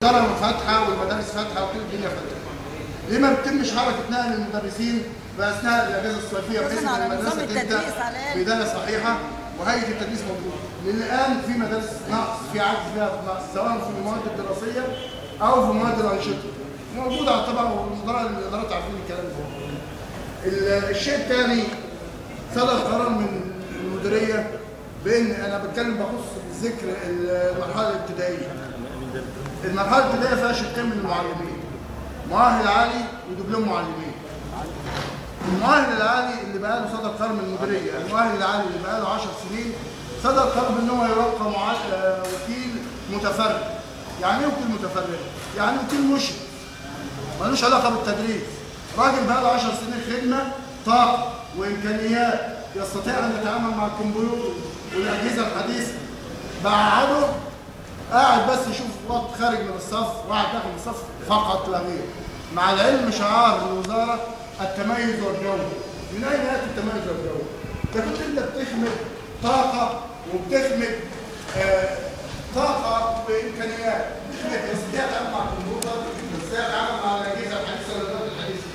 الدراسة فاتحة والمدارس فاتحة وكل الدنيا فاتحة. ليه ما بتتمش حركة نقل المدرسين بأثناء الأجازة الصيفية بحيث إن المدرسة تبدأ بداية صحيحة وهيئة التدريس موجودة؟ لأن الآن في مدارس نقص، في عجز فيها نقص سواء في المواد الدراسية أو في مواد الأنشطة. موجودة طبعا والإدارات عارفين الكلام ده. الشيء الثاني صدر قرار من المديرية بأن أنا بتكلم بخص ذكر المرحلة الابتدائية. المرحلة الابتدائية فيها شقين من المعلمين، مؤهل عالي ودبلوم معلمين. المؤهل العالي اللي بقى له صدر قرار من المديرية، المؤهل العالي اللي بقى له 10 سنين صدر قرار بأن هو يوقع وكيل متفرغ. يعني ايه وكيل متفرغ؟ يعني وكيل مشرف ملوش علاقة بالتدريس، راجل بقى له 10 سنين خدمة، طاقة وإمكانيات، يستطيع أن يتعامل مع الكمبيوتر والأجهزة الحديثة. بقعده قاعد بس يشوف وقت خارج من الصف وقاعد داخل الصف فقط لا غير. مع العلم شعار الوزارة التميز والجودة. من أين يأتي التميز والجودة؟ أنت كنت أنت بتخمد طاقة وبتخمد طاقة وإمكانيات، يستطيع يتعامل مع الكمبيوتر، يستطيع يتعامل مع الأجهزة الحديثة والأدوات الحديثة.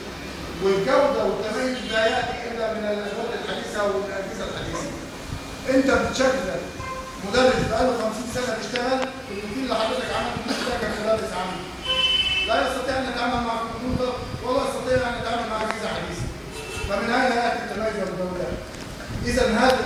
والجودة والتميز لا يأتي إلا من الأدوات الحديثة والأجهزة الحديثة. أنت بتشكل مدرس بقاله 50 سنة بيشتغل، الوكيل اللي حضرتك عملته ده كان مدرس عام. لا يستطيع أن يتعامل مع الكمبيوتر ولا يستطيع أن يتعامل مع أجهزة حديثة. فمن أين يأتي التميز والجودة؟ إذا هذا